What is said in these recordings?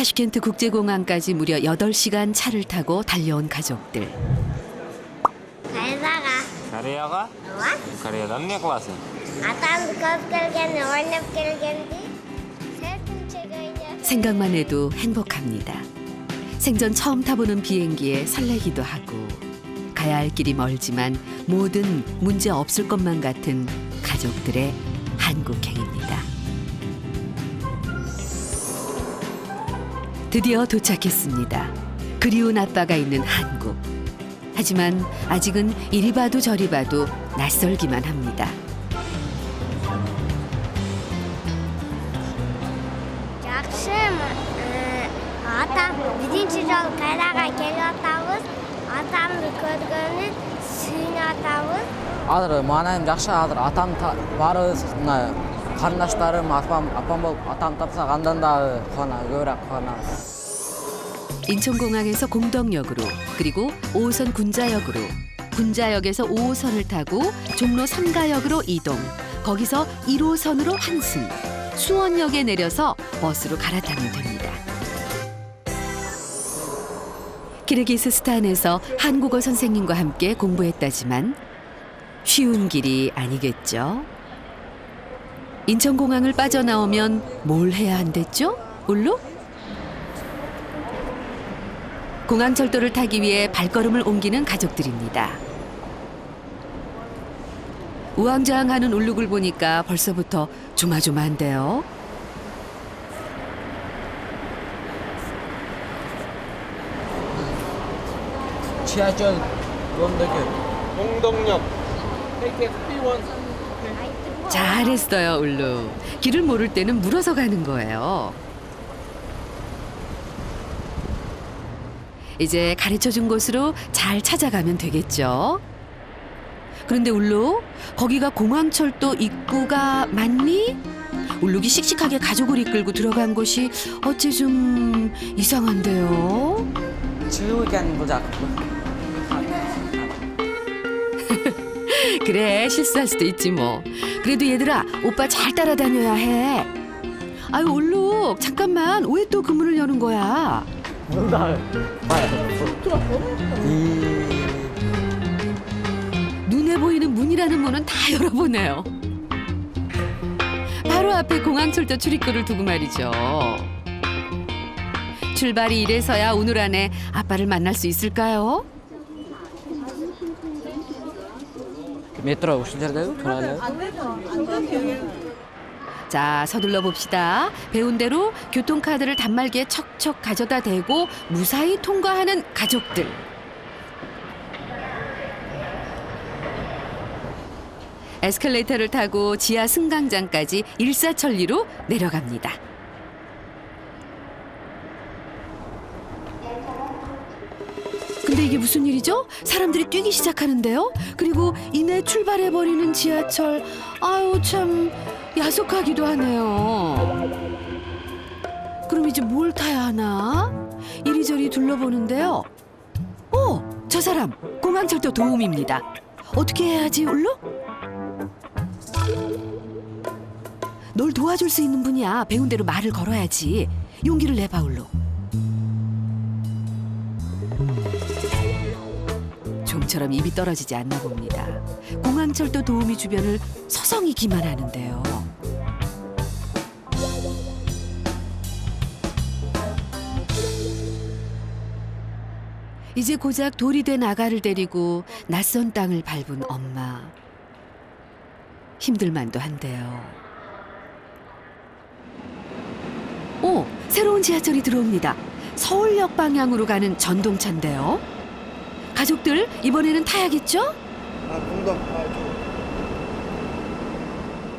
타슈켄트 국제공항까지 무려 8시간 차를 타고 달려온 가족들. Kaydaga. Koreyaga? Ооба. Kореyadan ne kılasın? Atam көп келген, ойнап келгенди. Серпинчеге ойнап. 생각만 해도 행복합니다. 생전 처음 타보는 비행기에 설레기도 하고 가야 할 길이 멀지만 뭐든 문제 없을 것만 같은 가족들의 한국행입니다. 드디어 도착했습니다. 그리운 아빠가 있는 한국. 하지만 아직은 이리 봐도 저리 봐도 낯설기만 합니다. Жакшы. Атам биринчи жолу кайрага келип атабыз. Атамды көргөнү сүйүнүп атабыз. Азыр маанайым жакшы. Азыр атам барыбыз мына карындаштарым, апам болуп атам тапсак андан дагы көбүрөөк кубанабыз. 인천공항에서 공덕역으로 그리고 5호선 군자역으로 군자역에서 5호선을 타고 종로 3가역으로 이동. 거기서 1호선으로 환승. 수원역에 내려서 버스로 갈아타면 됩니다. 키르기스스탄에서 한국어 선생님과 함께 공부했다지만 쉬운 길이 아니겠죠. 인천공항을 빠져나오면 뭘 해야 한댔죠? 울루? 공항철도를 타기 위해 발걸음을 옮기는 가족들입니다. 우왕좌왕하는 울룩을 보니까 벌써부터 조마조마한데요. 지하철 Ungdom역. 잘했어요, 울룩. 길을 모를 때는 물어서 가는 거예요. 이제 가르쳐준 곳으로 잘 찾아가면 되겠죠. 그런데 울룩, 거기가 공항철도 입구가 맞니? 울룩이 씩씩하게 가족을 이끌고 들어간 곳이 어째 좀 이상한데요. 지우개는 보자. 그래, 실수할 수도 있지 뭐. 그래도 얘들아, 오빠 잘 따라다녀야 해. 아유, 울룩, 잠깐만. 왜 또 그 문을 여는 거야? 눈에 보이는 문이라는 문은 다 열어보네요. 바로 앞에 공항철도 출입구를 두고 말이죠. 출발이 이래서야 오늘 안에 아빠를 만날 수 있을까요? 메트로 오실 때도 돌아가요. 자, 서둘러 봅시다. 배운 대로 교통카드를 단말기에 척척 가져다 대고 무사히 통과하는 가족들. 에스컬레이터를 타고 지하 승강장까지 일사천리로 내려갑니다. 근데 이게 무슨 일이죠? 사람들이 뛰기 시작하는데요. 그리고 이내 출발해버리는 지하철. 아유, 참 야속하기도 하네요. 그럼 이제 뭘 타야 하나? 이리저리 둘러보는데요. 저 사람 공항철도 도우미입니다. 어떻게 해야지, 울루? 널 도와줄 수 있는 분이야. 배운 대로 말을 걸어야지. 용기를 내봐, 울루. 좀처럼 입이 떨어지지 않나 봅니다. 공항철도 도우미 주변을 서성이 기만하는데요. 이제 고작 돌이 된 아가를 데리고 낯선 땅을 밟은 엄마. 힘들만도 한데요. 새로운 지하철이 들어옵니다. 서울역 방향으로 가는 전동차인데요. 가족들, 이번에는 타야겠죠?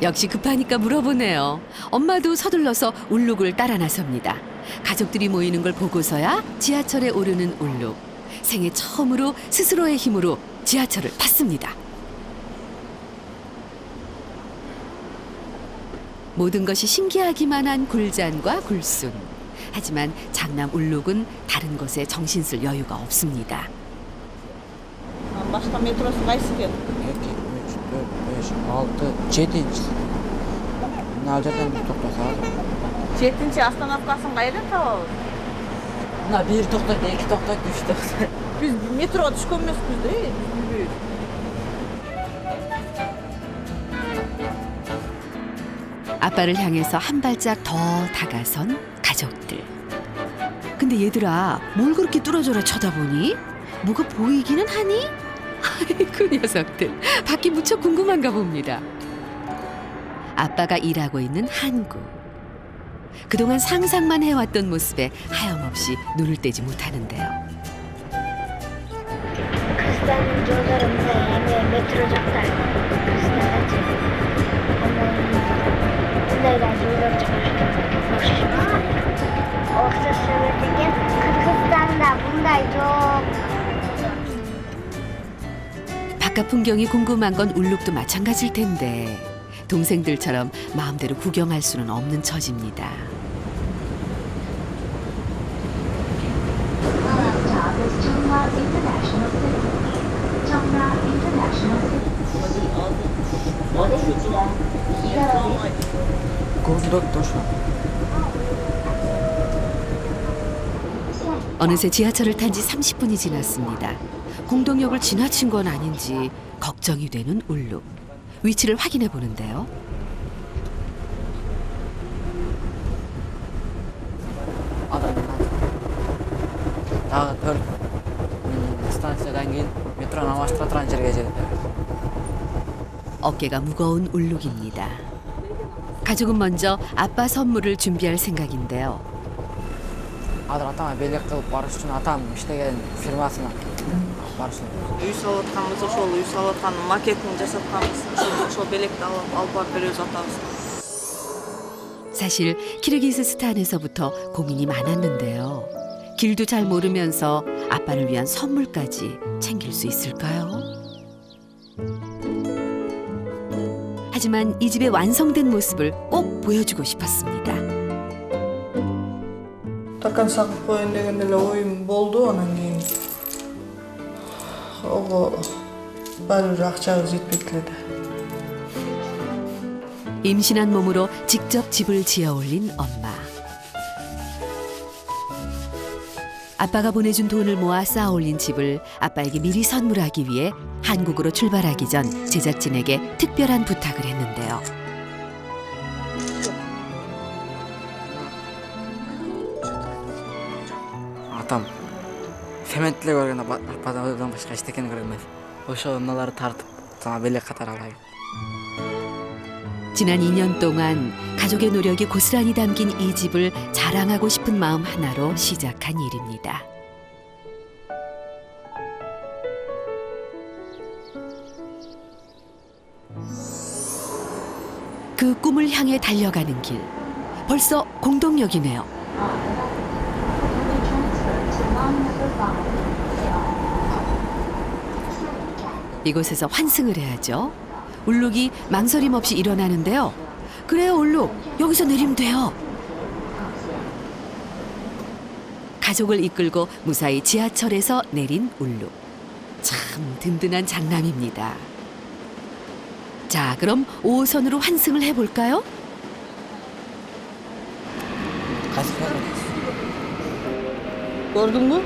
역시 급하니까 물어보네요. 엄마도 서둘러서 울룩을 따라 나섭니다. 가족들이 모이는 걸 보고서야 지하철에 오르는 울룩. 생애 처음으로 스스로의 힘으로 지하철을 탔습니다. 모든 것이 신기하기만 한 굴잔과 굴순. 하지만 장남 울룩은 다른 것에 정신 쓸 여유가 없습니다. Başka metrosu kaçsın? 2, 3, 4, 5, 6, 7. 날 저때 똑똑하다. Жетінші астанасы қайда табамыз? Мына бир тоқтайды, эки тоқтайды, үч тоқтайды. Biz metroga tushgan emasmiz-da, biz 아빠를 향해서 한 발짝 더 다가선 가족들. 근데 얘들아, 뭘 그렇게 뚫어져라 쳐다보니? 뭐가 보이기는 하니? 그 녀석들, 밖이 무척 궁금한가 봅니다. 아빠가 일하고 있는 한국. 그동안 상상만 해왔던 모습에 하염없이 눈을 떼지 못하는데요. Kızların yollarında yani metro çoklar. Kızlar acı. Bunlardan yollar çıkar. Orta söylediğin Kırgızistan'da bunlar yok. 바깥 풍경이 궁금한 건 울룩도 마찬가지일 텐데 동생들처럼 마음대로 구경할 수는 없는 처지입니다. Gondok toşu. 어느새 지하철을 탄 지 30분이 지났습니다. 공동역을 지나친 건 아닌지 걱정이 되는 울룩. 위치를 확인해 보는데요. Дағы төрт станциядан кейін метро намастыра тұрған жерге жетті. 어깨가 무거운 울룩입니다. 가족은 먼저 아빠 선물을 준비할 생각인데요. Adır atama белек қылып барыш үшін атам іштеген фирмасына барыш үшін. үй салып жатқанбыз, ошол үй салып жатқан макетін жасатқанбыз. Ошол белекти алып барып беребиз атабыз. 사실 키르기스스탄에서부터 고민이 많았는데요. 길도 잘 모르면서 아빠를 위한 선물까지 챙길 수 있을까요? 하지만 이 집의 완성된 모습을 꼭 보여주고 싶었습니다. Такан сакып коеюн деген эле оюм болду, анан кийин ого баары бир акчабыз жетпейт эле да. 임신한 몸으로 직접 집을 지어 올린 엄마. 아빠가 보내준 돈을 모아 쌓아 올린 집을 아빠에게 미리 선물하기 위해 한국으로 출발하기 전 제작진에게 특별한 부탁을 했는데요. Атам цементле көрген ападан башка эчтекени көргөн эмес. Ошо мыналарды тартып жаңа белек катары алайын. 지난 2년 동안 가족의 노력이 고스란히 담긴 이 집을 자랑하고 싶은 마음 하나로 시작한 일입니다. 그 꿈을 향해 달려가는 길. 벌써 공동역이네요. 이곳에서 환승을 해야죠. 울룩이 망설임 없이 일어나는데요. 그래요, 울룩. 여기서 내리면 돼요. 가족을 이끌고 무사히 지하철에서 내린 울룩. 참 든든한 장남입니다. 자, 그럼 5호선으로 환승을 해볼까요? Кайсы кайсы Көрдүңбү?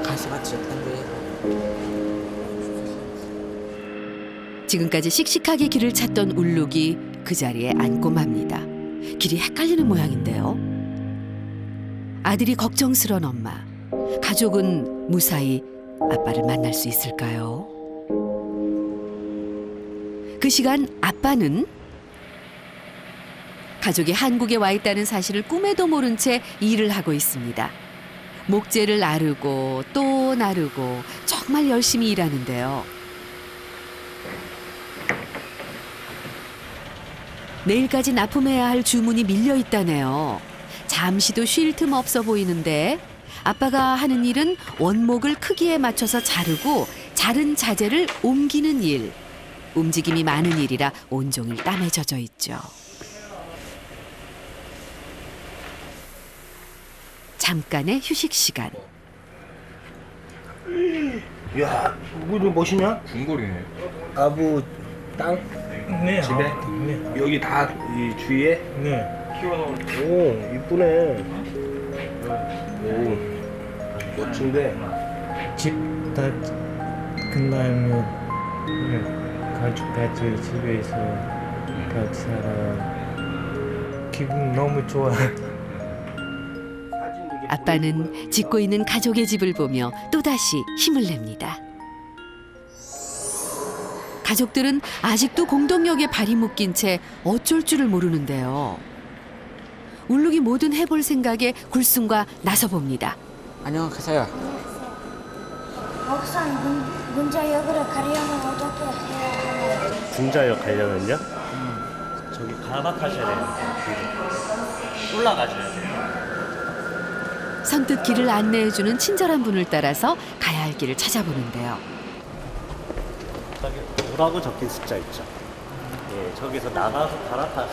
кайсы катыш жатканды. 지금까지 씩씩하게 길을 찾던 울룩이 그 자리에 앉고 맙니다. 길이 헷갈리는 모양인데요. 아들이 걱정스런 엄마. 가족은 무사히 아빠를 만날 수 있을까요? 그 시간 아빠는 가족이 한국에 와 있다는 사실을 꿈에도 모른 채 일을 하고 있습니다. 목재를 나르고 또 나르고 정말 열심히 일하는데요. 내일까지 납품해야 할 주문이 밀려 있다네요. 잠시도 쉴 틈 없어 보이는데 아빠가 하는 일은 원목을 크기에 맞춰서 자르고 자른 자재를 옮기는 일. 움직임이 많은 일이라 온종일 땀에 젖어 있죠. 잠깐의 휴식 시간. 야, 이거 멋이냐? 궁궐이네. 아부 땅 네. 집에 네. 여기 다 이 주위에 네. 오 이쁘네. 오, 멋진데. 집 다 끝나면 가족 같이 집에서 같이 살아. 기분 너무 좋아. 아빠는 짓고 있는 가족의 집을 보며 또다시 힘을 냅니다. 가족들은 아직도 공동역에 발이 묶인 채 어쩔 줄을 모르는데요. 울룩이 뭐든 해볼 생각에 굴순과 나서봅니다. 안녕하세요. 막상 문자역으로 가려면 어떻게 해야 하나요? 군자역 가려면요? 저기 가박하셔야 돼요. 올라가셔야 돼요. 선뜻 길을 안내해주는 친절한 분을 따라서 가야 할 길을 찾아보는데요. 저기 5라고 적힌 숫자 있죠? 예, 저기서 나가서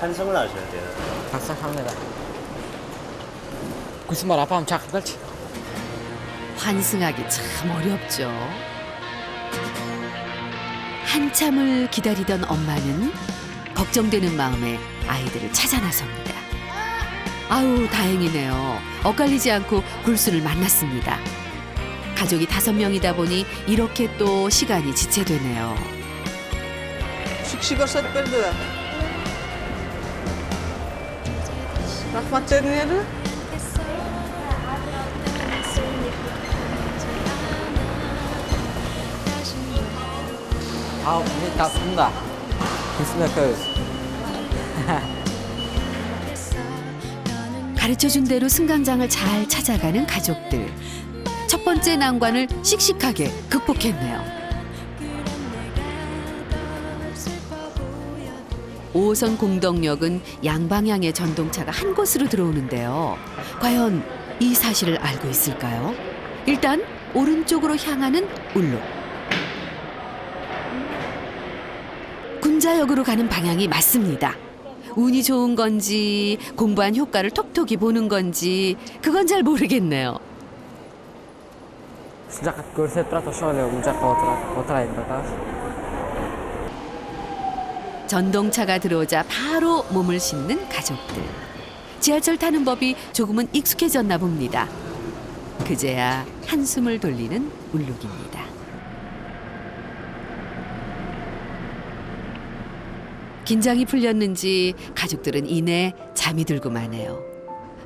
환승을 하셔야 돼요. 감사합니다. 구스말 아빠는 작을지. 환승하기 참 어렵죠. 한참을 기다리던 엄마는 걱정되는 마음에 아이들을 찾아 나섭니다. 아우, 다행이네요. 엇갈리지 않고 굴순을 만났습니다. 가족이 5명이다 보니 이렇게 또 시간이 지체되네요. Şık olsa berdi. Rahmat dedi. 네, 다 푼다. 구스말 그. 가르쳐준 대로 승강장을 잘 찾아가는 가족들. 첫 번째 난관을 씩씩하게 극복했네요. 5호선 공덕역은 양방향의 전동차가 한 곳으로 들어오는데요. 과연 이 사실을 알고 있을까요? 일단 오른쪽으로 향하는 울룩. 군자역으로 가는 방향이 맞습니다. 운이 좋은 건지 공부한 효과를 톡톡히 보는 건지 그건 잘 모르겠네요. Sejak görse turadi o'sha unchaqqa o'tiraydi da. 전동차가 들어오자 바로 몸을 싣는 가족들. 지하철 타는 법이 조금은 익숙해졌나 봅니다. 그제야 한숨을 돌리는 울룩입니다. 긴장이 풀렸는지 가족들은 이내 잠이 들고 마네요.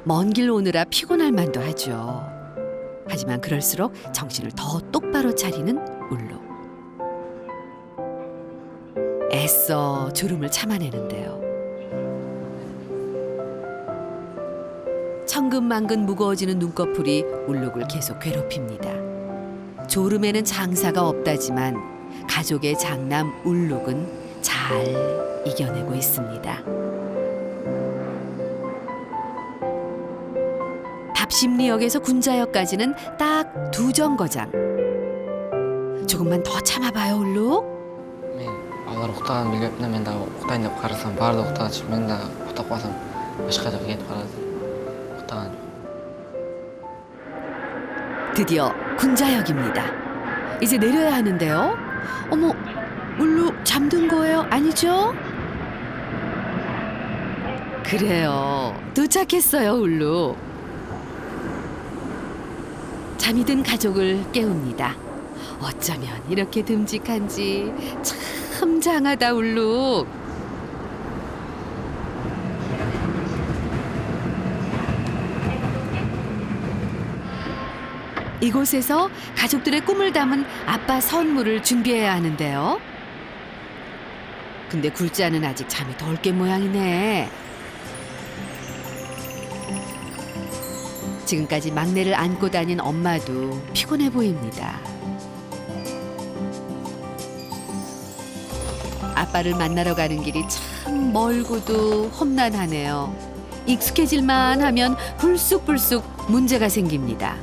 먼 길 오느라 피곤할 만도 하죠. 하지만 그럴수록 정신을 더 똑바로 차리는 울룩. 애써 졸음을 참아내는데요. 천근만근 무거워지는 눈꺼풀이 울룩을 계속 괴롭힙니다. 졸음에는 장사가 없다지만 가족의 장남 울룩은 잘 이겨내고 있습니다. 답심리역에서 군자역까지는 딱 2정거장. 조금만 더 참아봐요, 울룩. Men ular uxtagan bilyapman. Menda uxtayin deb qarasam, barida uxtagach, menda uxtab qolsam, boshqa joyga ketib qoladi. Uxtagan. 드디어 군자역입니다. 이제 내려야 하는데요. 어머, 울룩 잠든 거예요? 아니죠? 그래요. 도착했어요, 울룩. 잠이 든 가족을 깨웁니다. 어쩌면 이렇게 듬직한지 참 장하다, 울룩. 이곳에서 가족들의 꿈을 담은 아빠 선물을 준비해야 하는데요. 근데 굴자는 아직 잠이 덜 깬 모양이네. 지금까지 막내를 안고 다닌 엄마도 피곤해 보입니다. 아빠를 만나러 가는 길이 참 멀고도 험난하네요. 익숙해질만 하면 불쑥불쑥 문제가 생깁니다.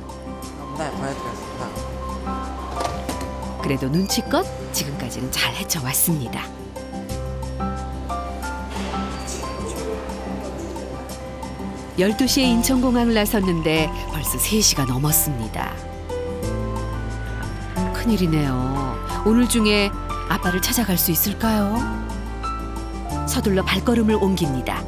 네, 보여드렸습니다. 그래도 눈치껏 지금까지는 잘 헤쳐왔습니다. (12시에) 인천공항을 나섰는데 벌써 3시가 넘었습니다. 큰일이네요. 오늘 중에 아빠를 찾아갈 수 있을까요? 서둘러 발걸음을 옮깁니다.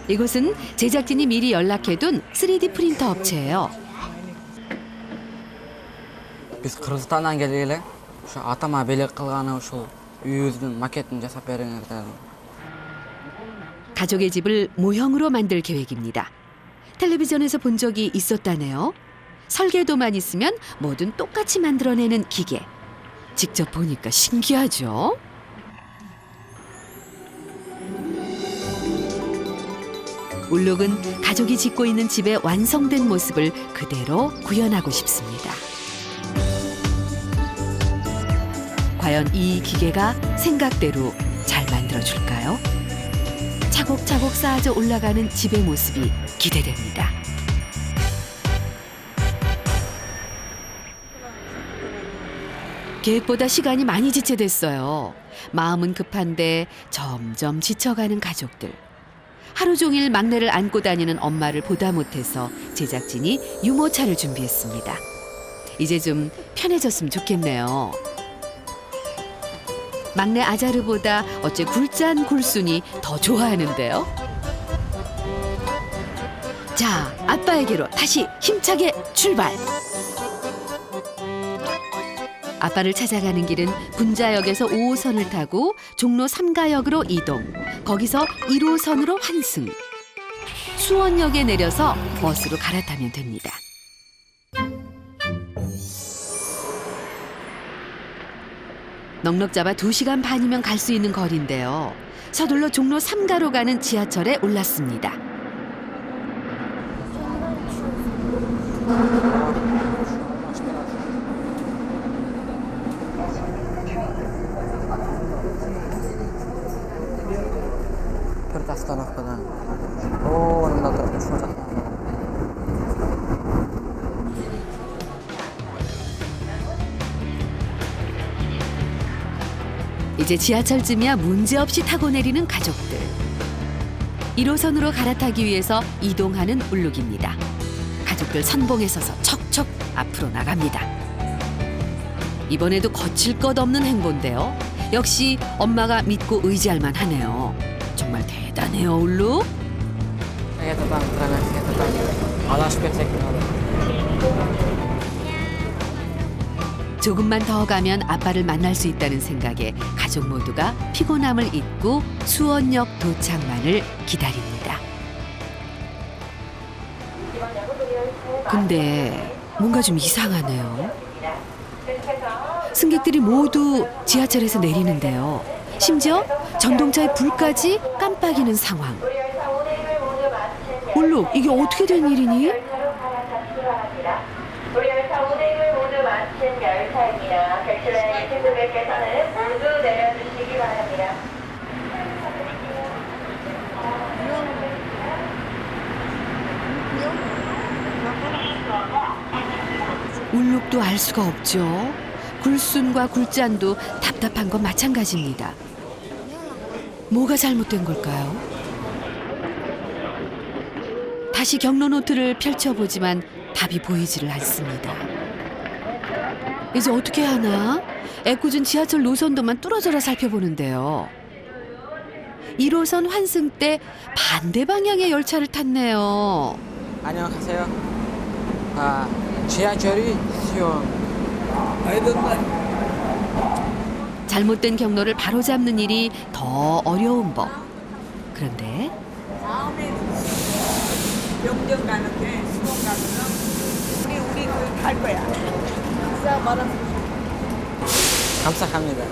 이곳은 제작진이 미리 연락해둔 3D 프린터 업체예요. Biz Qirg'izistondan kelgili, o'sha atama belek qilgani o'sha uyimizning maketini jasab beringlar dedim. 가족의 집을 모형으로 만들 계획입니다. 텔레비전에서 본 적이 있었다네요. 설계도만 있으면 뭐든 똑같이 만들어내는 기계. 직접 보니까 신기하죠? 울룩은 가족이 짓고 있는 집의 완성된 모습을 그대로 구현하고 싶습니다. 과연 이 기계가 생각대로 잘 만들어줄까요? 차곡차곡 쌓아져 올라가는 집의 모습이 기대됩니다. 계획보다 시간이 많이 지체됐어요. 마음은 급한데 점점 지쳐가는 가족들. 하루 종일 막내를 안고 다니는 엄마를 보다 못해서 제작진이 유모차를 준비했습니다. 이제 좀 편해졌으면 좋겠네요. 막내 아자르보다 어째 굴짠 굴순이 더 좋아하는데요. 자, 아빠에게로 다시 힘차게 출발! 아빠를 찾아가는 길은 분자역에서 5호선을 타고 종로 3가역으로 이동. 거기서 1호선으로 환승. 수원역에 내려서 버스로 갈아타면 됩니다. 넉넉 잡아 2시간 반이면 갈 수 있는 거리인데요. 서둘러 종로 3가로 가는 지하철에 올랐습니다. To'rtta oстановkadan. Nima turibdi shu yoqda. 이제 지하철쯤이야 문제없이 타고 내리는 가족들. 1호선으로 갈아타기 위해서 이동하는 울룩입니다. 가족들 선봉에 서서 척척 앞으로 나갑니다. 이번에도 거칠 것 없는 행보인데요. 역시 엄마가 믿고 의지할 만하네요. 정말 대단해요, 울룩. Tetap adashib ketsak bo'ladi. 조금만 더 가면 아빠를 만날 수 있다는 생각에 가족 모두가 피곤함을 잊고 수원역 도착만을 기다립니다. 근데 뭔가 좀 이상하네요. 승객들이 모두 지하철에서 내리는데요. 심지어 전동차의 불까지 깜빡이는 상황. 울룩, 이게 어떻게 된 일이니? 우리 열차 운행을 모두 마친 열차입니다. 객실에 계신 분들께서는 모두 내려주시기 바랍니다. 울룩도 알 수가 없죠. 굴순과 굴짠도 답답한 건 마찬가지입니다. 뭐가 잘못된 걸까요? 다시 경로 노트를 펼쳐보지만 답이 보이지를 않습니다. 이제 어떻게 하나? 애꿎은 지하철 노선도만 뚫어져라 살펴보는데요. 1호선 환승 때 반대 방향의 열차를 탔네요. 안녕하세요. 지하철이 수원. 잘못된 경로를 바로잡는 일이 더 어려운 법. 그런데 영정 가는데 수원 가면은 우리 갈 거야. 감사합니다.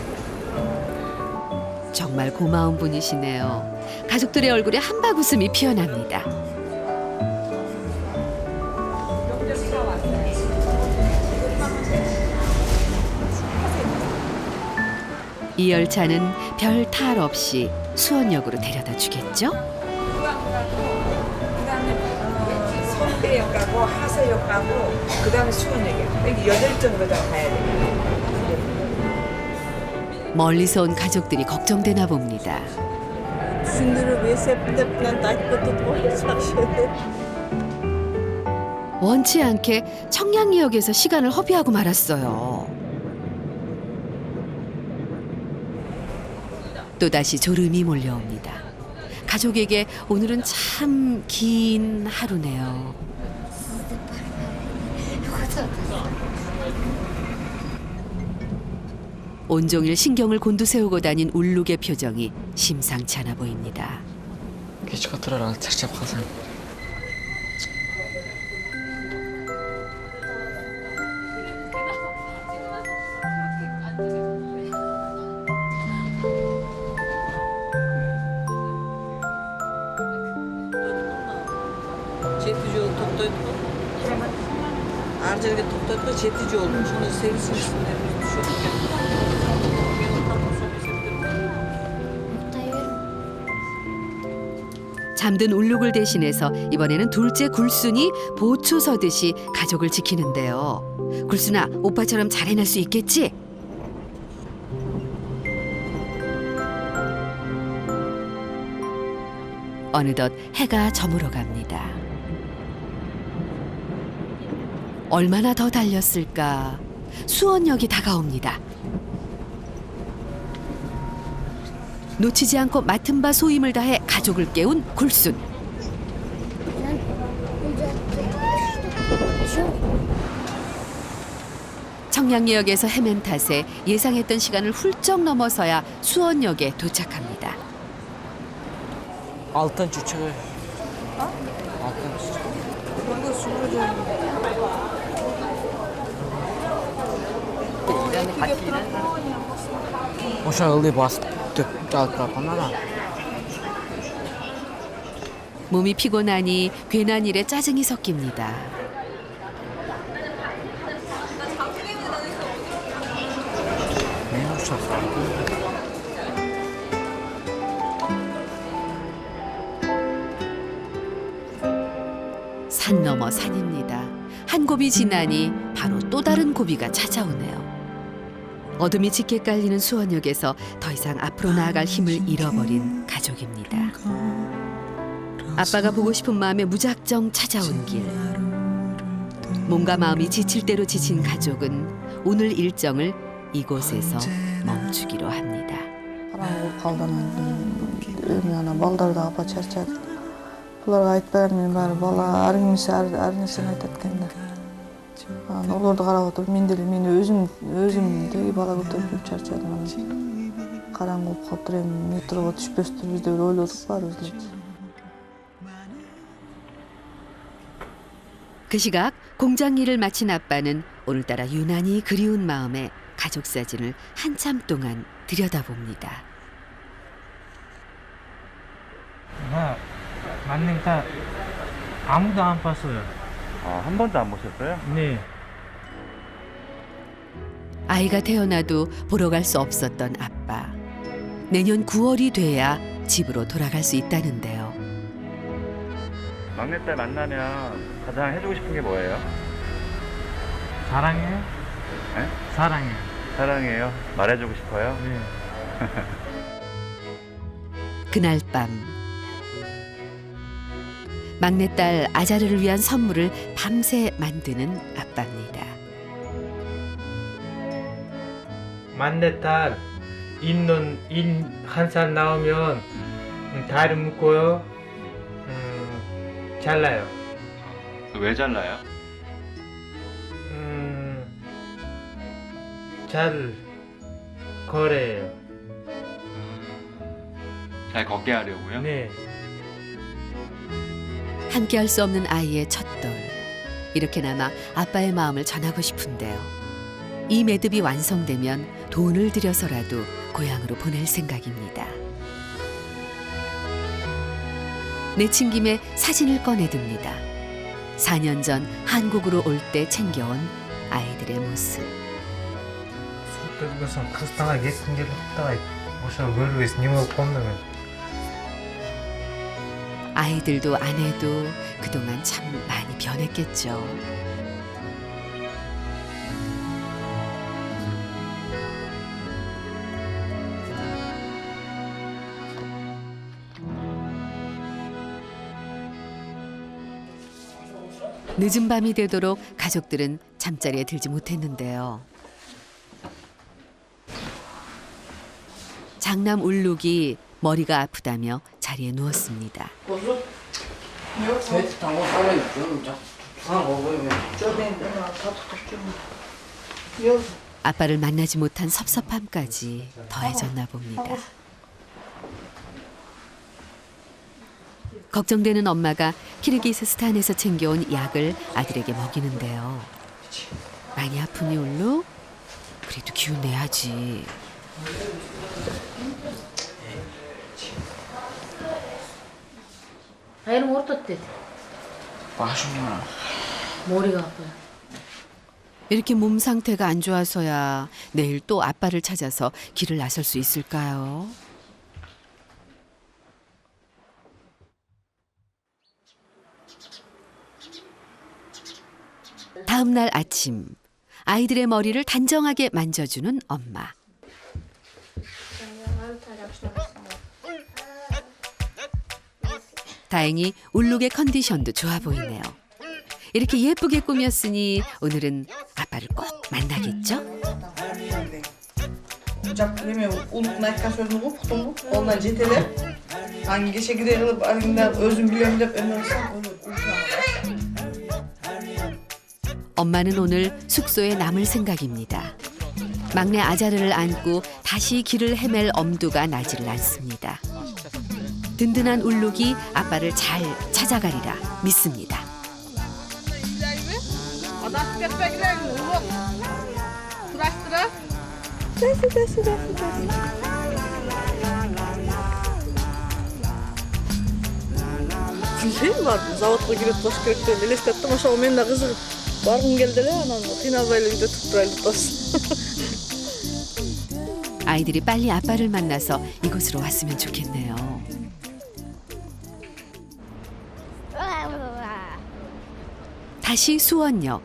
정말 고마운 분이시네요. 가족들의 얼굴에 한박 웃음이 피어납니다. 이 열차는 별 탈 없이 수원역으로 데려다 주겠죠? 성대역 가고 하서역 가고 그다음에 수원역이야. 여기 8정거장 가야 돼. 멀리서 온 가족들이 걱정되나 봅니다. 원치 않게 청량리역에서 시간을 허비하고 말았어요. 또다시 졸음이 몰려옵니다. 가족에게 오늘은 참 긴 하루네요. 온종일 신경을 곤두세우고 다닌 울룩의 표정이 심상치 않아 보입니다. kechga turarlar charchab qolsam. Жеті жол тоқтайды ғой. Ар жерге тоқтайды ғой, жеті жол. Соны 8-сінде 잠든 울룩을 대신해서 이번에는 둘째 굴순이 보초 서듯이 가족을 지키는데요. 굴순아, 오빠처럼 잘 해낼 수 있겠지? 어느덧 해가 저물어 갑니다. 얼마나 더 달렸을까? 수원역이 다가옵니다. 놓치지 않고 맡은 바 소임을 다해 가족을 깨운 굴순. 청량리역에서 헤맨 탓에 예상했던 시간을 훌쩍 넘어서야 수원역에 도착합니다. 6-chi uchiga. 6-chi. o'sha yo'lda bosib olib borapman. 몸이 피곤하니 괜한 일에 짜증이 섞입니다. 산 넘어 산입니다. 한 고비 지나니 바로 또 다른 고비가 찾아오네요. 어둠이 짙게 깔리는 수원역에서 더 이상 앞으로 나아갈 힘을 잃어버린 가족입니다. 아빠가 보고 싶은 마음에 무작정 찾아온 길. 몸과 마음이 지칠 대로 지친 가족은 오늘 일정을 이곳에서 멈추기로 합니다. қараңғы қалданан ана балдарды апа чарчады. Бұларға айтпай мен бәрі бала әр нәрсені айтады екен да. Оларды қарап отырып мен өзім деги бала көтеріп жүріп чарчадым. Қараңғы болып қалып тұр эми метроға түшпөс тұрбуз деп ойлодук баарыбыз эле. 그 시각 공장 일을 마친 아빠는 오늘따라 유난히 그리운 마음에 가족 사진을 한참 동안 들여다봅니다. 나 맞는 다 아무도 안 봤어요. 한 번도 안 보셨어요? 네. 아이가 태어나도 보러 갈 수 없었던 아빠. 내년 9월이 돼야 집으로 돌아갈 수 있다는데요. 막내딸 만나면 가장 해주고 싶은 게 뭐예요? 사랑해요? 네? 사랑해요. 사랑해요. 말해주고 싶어요? 네. 그날 밤 막내딸 아자르를 위한 선물을 밤새 만드는 아빠입니다. 만내딸 인 한 살 나오면 다리 묶고요. 잘라요. 왜 잘라요? 잘 거래요. 잘 걷게 하려고요? 네. 함께 할 수 없는 아이의 첫돌. 이렇게나마 아빠의 마음을 전하고 싶은데요. 이 매듭이 완성되면 돈을 들여서라도 고향으로 보낼 생각입니다. 내친 김에 사진을 꺼내듭니다. 4년 전 한국으로 올 때 챙겨온 아이들의 모습. 그것은 크스타가 예쁜 게 없다. 오셔 모르겠어. 니가 없는 아이들도 아내도 그동안 참 많이 변했겠죠. 늦은 밤이 되도록 가족들은 잠자리에 들지 못했는데요. 장남 울룩이 머리가 아프다며 자리에 누웠습니다. 아빠를 만나지 못한 섭섭함까지 더해졌나 봅니다. 걱정되는 엄마가 키르기스스탄에서 챙겨온 약을 아들에게 먹이는데요. 많이 아프니 울루? 그래도 기운 내야지. 아이는 어떻대? 머리가 아파요. 이렇게 몸 상태가 안 좋아서야 내일 또 아빠를 찾아서 길을 나설 수 있을까요? 다음 날 아침, 아이들의 머리를 단정하게 만져주는 엄마. 다행히 울룩의 컨디션도 좋아 보이네요. 이렇게 예쁘게 꾸몄으니 오늘은 아빠를 꼭 만나겠죠? Ocak yemeği unutun aytkan sözünü unuttun mu? Ondan жетелеп, hangi geçe gideri kılıp, annemden özüm biliyorum deyip önüne olsam onu 엄마는 오늘 숙소에 남을 생각입니다. 막내 아자르를 안고 다시 길을 헤맬 엄두가 나지를 않습니다. 든든한 울룩이 아빠를 잘 찾아가리라 믿습니다. Bileyim vardı. Zavatla girip baş kerekte elestettim. Aşağı o menle kızı bargın geldiler. Kıynabayla gidip tutturaylı tasın. 아이들이 빨리 아빠를 만나서 이곳으로 왔으면 좋겠네요. 다시 수원역.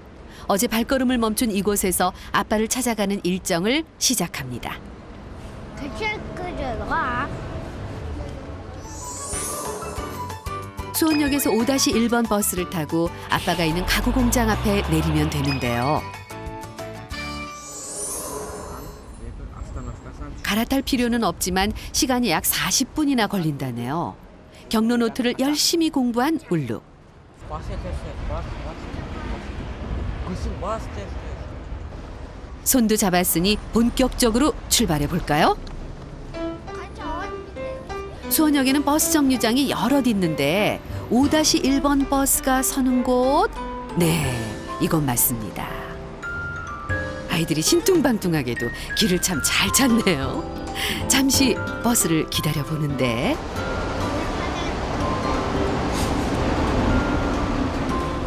어제 발걸음을 멈춘 이곳에서 아빠를 찾아가는 일정을 시작합니다. 수원역에서 5-1번 버스를 타고 아빠가 있는 가구 공장 앞에 내리면 되는데요. 갈아탈 필요는 없지만 시간이 약 40분이나 걸린다네요. 경로 노트를 열심히 공부한 울룩. 손도 잡았으니 본격적으로 출발해 볼까요? 수원역에는 버스 정류장이 여럿 있는데 5-1번 버스가 서는 곳, 네, 이건 맞습니다. 아이들이 신뚱방뚱하게도 길을 참 잘 찾네요. 잠시 버스를 기다려 보는데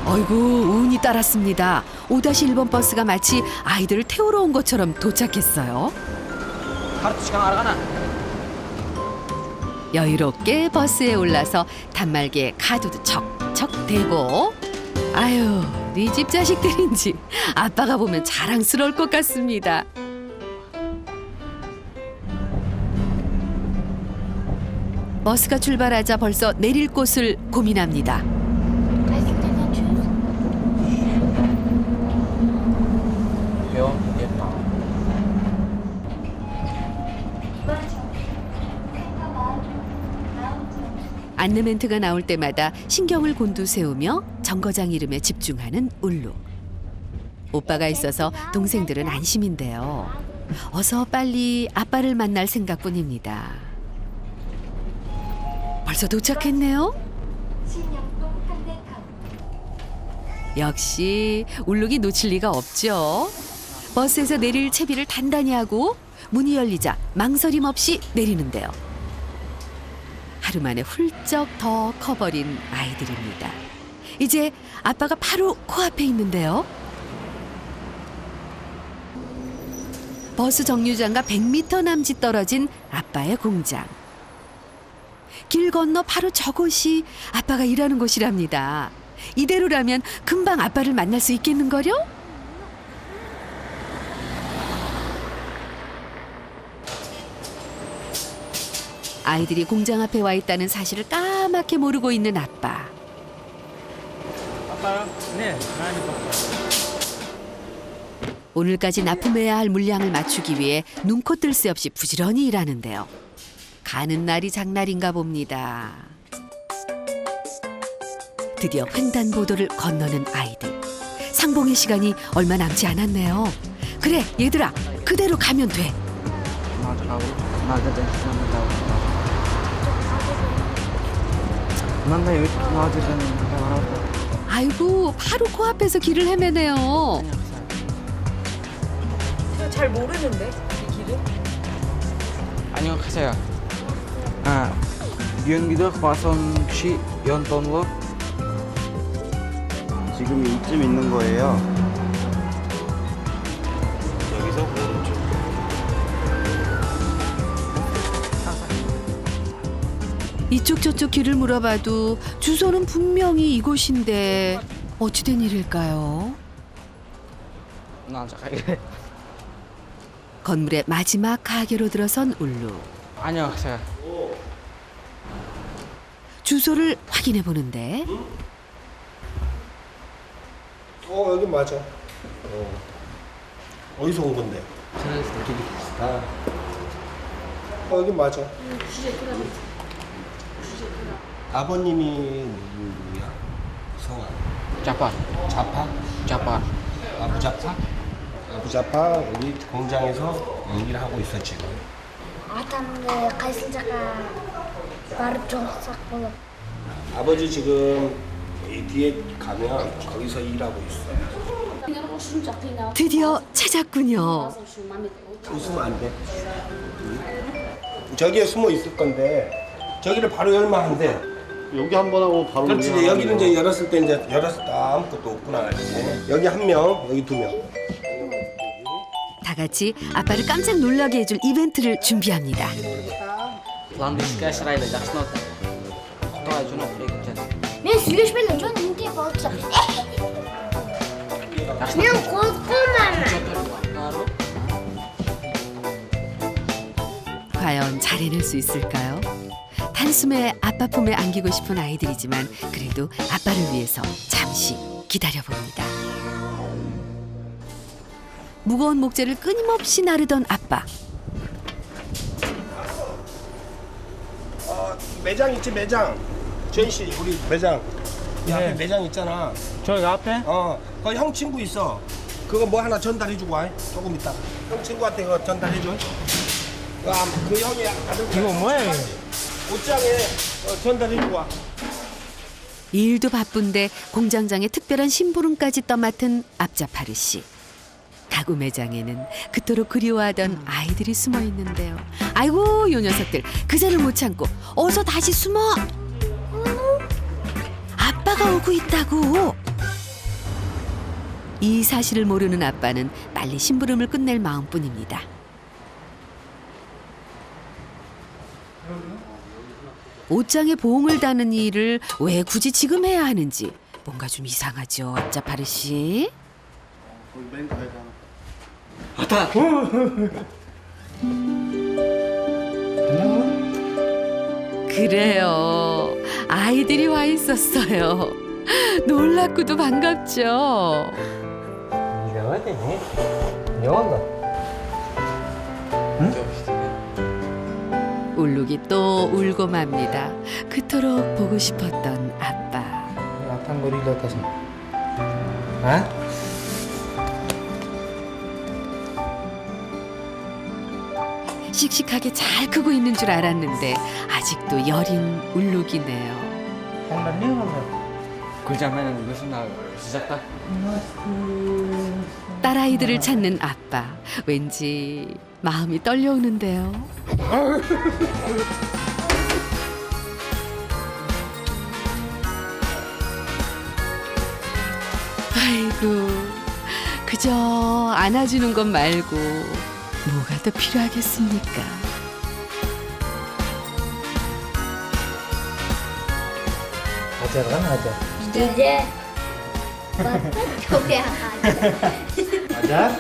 어이구, 운이 따랐습니다. 5-1번 버스가 마치 아이들을 태우러 온 것처럼 도착했어요. 여유롭게 버스에 올라서 단말기에 카드도 척척 대고, 아유, 네 집 자식들인지 아빠가 보면 자랑스러울 것 같습니다. 버스가 출발하자 벌써 내릴 곳을 고민합니다. 안내 멘트가 나올 때마다 신경을 곤두세우며 정거장 이름에 집중하는 울룩. 오빠가 있어서 동생들은 안심인데요. 어서 빨리 아빠를 만날 생각뿐입니다. 벌써 도착했네요. 역시 울룩이 놓칠 리가 없죠. 버스에서 내릴 채비를 단단히 하고 문이 열리자 망설임 없이 내리는데요. 하루 만에 훌쩍 더 커버린 아이들입니다. 이제 아빠가 바로 코앞에 있는데요. 버스 정류장과 100m 남짓 떨어진 아빠의 공장. 길 건너 바로 저곳이 아빠가 일하는 곳이랍니다. 이대로라면 금방 아빠를 만날 수 있겠는걸요? 아이들이 공장 앞에 와 있다는 사실을 까맣게 모르고 있는 아빠. 아빠요? 네, 오늘까지 납품해야 할 물량을 맞추기 위해 눈코 뜰 새 없이 부지런히 일하는데요. 가는 날이 장날인가 봅니다. 드디어 횡단보도를 건너는 아이들. 상봉의 시간이 얼마 남지 않았네요. 그래, 얘들아, 그대로 가면 돼. 아이고, 바로 코앞에서 길을 헤매네요. 잘 모르는데 이 길을? 안녕하세요. 비행기도 화성 시 연돈로 지금 이쯤 있는 거예요. 여기서 오른쪽. 이쪽 저쪽 길을 물어봐도 주소는 분명히 이곳인데 어찌된 일일까요? 건물의 마지막 가게로 들어선 울루. 안녕하세요. 주소를 확인해 보는데 여기 맞아. 어디서 온 건데? 여기 맞아. 아버님이 누구야? 성아. 자파. 자파? 자파. 아부자파? 아부자파 여기 공장에서 일을 하고 있어 지금. 아담네 가이슬자가 바로 정sak болып. 아버지 지금 이 뒤에 가면 거기서 일하고 있어. 드디어 찾았군요. 웃으면 안 돼. 저기에 숨어 있을 건데 저기를 바로 열면 안 돼. 여기 한 번 하고 바로. 그렇지. 여기는 이제 열었을 때 이제 열었을 때 아무것도 없구나. 이제. 여기 한 명, 여기 두 명. 다 같이 아빠를 깜짝 놀라게 해줄 이벤트를 준비합니다. Мен сөйлеспеймін, жөн үнтэй болса. Мен қорқамын. 과연 잘 해낼 수 있을까요? 단숨에 아빠 품에 안기고 싶은 아이들이지만 그래도 아빠를 위해서 잠시 기다려봅니다. 무거운 목재를 끊임없이 나르던 아빠. 매장 있지 매장. 전시 우리 매장. 이 앞에 매장 있잖아. 저기 앞에? 거기 형 친구 있어. 그거 뭐 하나 전달해주고 와. 조금 있다가. 형 친구한테 그거 전달해줘. 그 형이 아들. 이거 뭐야? 옷장에 전달해주고 와. 일도 바쁜데 공장장의 특별한 심부름까지 떠맡은 앞자파르 씨. 가구 매장에는 그토록 그리워하던 아이들이 숨어 있는데요. 아이고, 요 녀석들 그새를 못 참고 어서 다시 숨어. 아빠가 오고 있다고. 이 사실을 모르는 아빠는 빨리 심부름을 끝낼 마음뿐입니다. 옷장에 봉을 다는 일을 왜 굳이 지금 해야 하는지 뭔가 좀 이상하죠, 앞자파르 씨. 그래요, 아이들이 와 있었어요. 놀랍고도 반갑죠. 울룩이 또 울고 맙니다. 그토록 보고 싶었던 아빠. 씩씩하게 잘 크고 있는 줄 알았는데 아직도 여린 울룩이네요. 그자매는 무슨 날 시작다? 딸아이들을 찾는 아빠. 왠지 마음이 떨려오는데요. 아이고, 그저 안아주는 것 말고 뭐가 더 필요하겠습니까? Ajar kan ajar. 이제 bapak coba Ajar.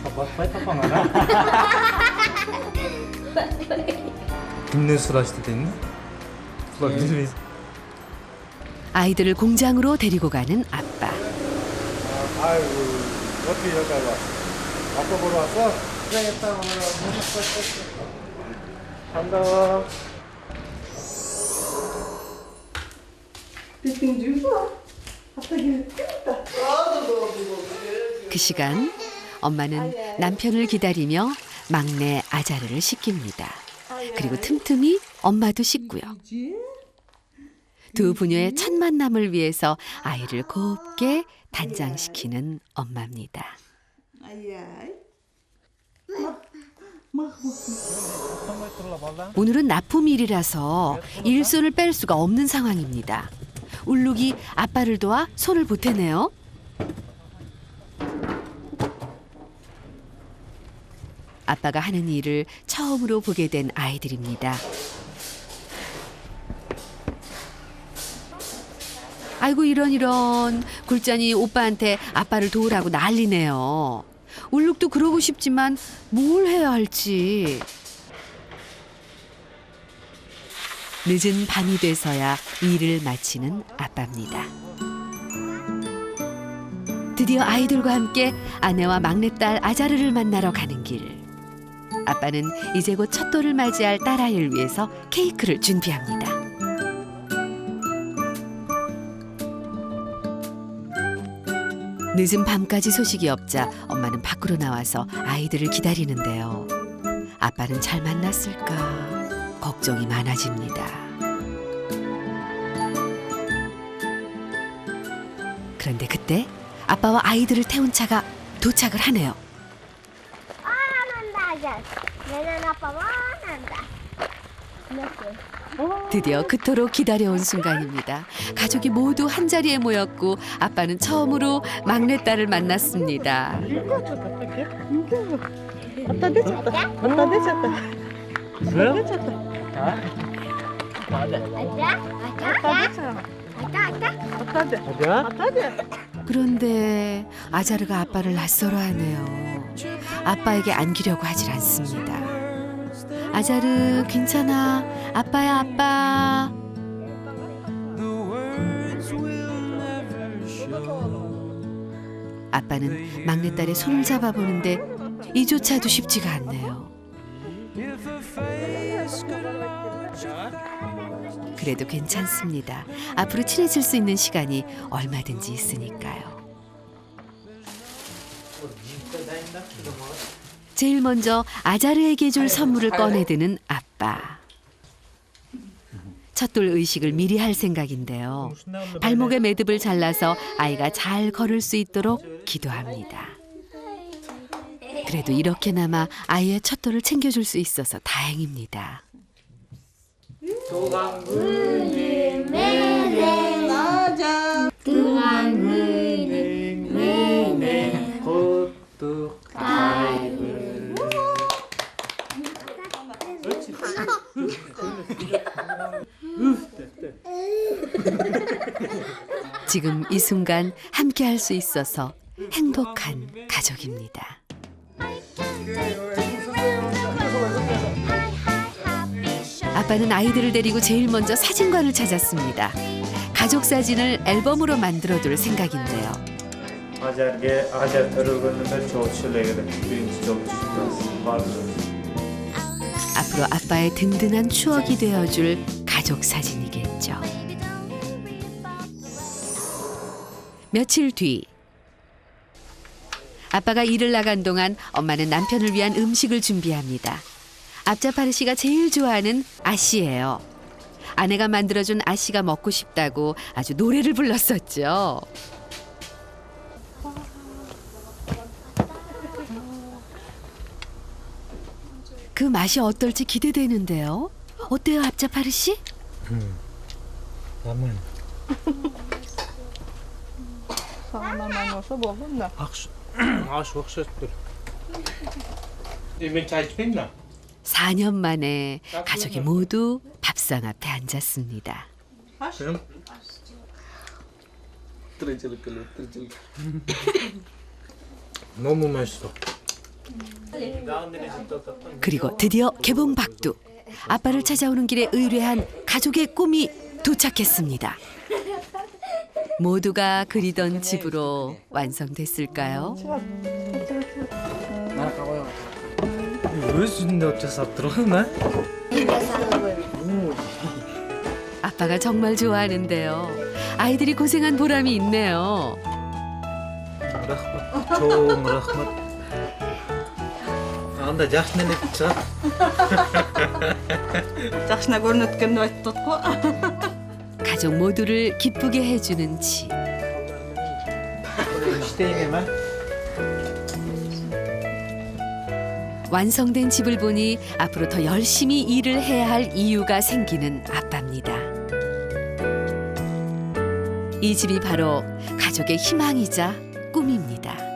Apa fight apa enggak? 김내수라 시대 됐니? 아이들을 공장으로 데리고 가는 아빠. 아이고 어떻게 여기까지 왔어? 아빠 보러 왔어? 간다. 그 시간 엄마는 남편을 기다리며 막내 아자르를 씻깁니다. 그리고 틈틈이 엄마도 씻고요. 두 부녀의 첫 만남을 위해서 아이를 곱게 단장시키는 엄마입니다. 오늘은 납품일이라서 일손을 뺄 수가 없는 상황입니다. 울룩이 아빠를 도와 손을 보태네요. 아빠가 하는 일을 처음으로 보게 된 아이들입니다. 아이고 이런 굴짠이 오빠한테 아빠를 도우라고 난리네요. 울룩도 그러고 싶지만 뭘 해야 할지. 늦은 밤이 돼서야 일을 마치는 아빠입니다. 드디어 아이들과 함께 아내와 막내딸 아자르를 만나러 가는 길. 아빠는 이제 곧 첫돌을 맞이할 딸아이를 위해서 케이크를 준비합니다. 늦은 밤까지 소식이 없자 엄마는 밖으로 나와서 아이들을 기다리는데요. 아빠는 잘 만났을까 걱정이 많아집니다. 그런데 그때 아빠와 아이들을 태운 차가 도착을 하네요. 드디어 그토록 기다려온 순간입니다. 가족이 모두 한자리에 모였고 아빠는 처음으로 막내딸을 만났습니다. 그런데 아자르가 아빠를 낯설어하네요. 아빠에게 안기려고 하질 않습니다. 아자르 괜찮아. 아빠야 아빠. 아빠는 막내딸의 손을 잡아보는데 이조차도 쉽지가 않네요. 그래도 괜찮습니다. 앞으로 친해질 수 있는 시간이 얼마든지 있으니까요. 제일 먼저 아자르에게 줄 선물을 꺼내드는 아빠. 첫돌 의식을 미리 할 생각인데요. 발목에 매듭을 잘라서 아이가 잘 걸을 수 있도록 기도합니다. 그래도 이렇게나마 아이의 첫돌을 챙겨줄 수 있어서 다행입니다. 지금 이 순간 함께 할 수 있어서 행복한 가족입니다. 아빠는 아이들을 데리고 제일 먼저 사진관을 찾았습니다. 가족 사진을 앨범으로 만들어둘 생각인데요. 앞으로 아빠의 든든한 추억이 되어줄 가족 사진이겠죠. 며칠 뒤 아빠가 일을 나간 동안 엄마는 남편을 위한 음식을 준비합니다. 앞자파르 씨가 제일 좋아하는 아씨예요. 아내가 만들어준 아씨가 먹고 싶다고 아주 노래를 불렀었죠. 그 맛이 어떨지 기대되는데요. 어때요, 앞자파르 씨? Нормально. Sağlamam olsa buldum da. 아쉬 확실히. 이번 차 있나? 4년 만에 가족이 모두 밥상 앞에 앉았습니다. 너무 맛있어. 그리고 드디어 개봉 박두. 아빠를 찾아오는 길에 의뢰한 가족의 꿈이 도착했습니다. 모두가 그리던 집으로 완성됐을까요? өз үнінде от жасап тұр ғой мә? 아빠가 정말 좋아하는데요. 아이들이 고생한 보람이 있네요. Рахмат, чоң рахмат. Анда жақсы нәлеп шығар. жақсына көрінеткенді айтты ғой. 가족 모두를 기쁘게 해주는 집. Іштейіне ма? 완성된 집을 보니 앞으로 더 열심히 일을 해야 할 이유가 생기는 아빠입니다. 이 집이 바로 가족의 희망이자 꿈입니다.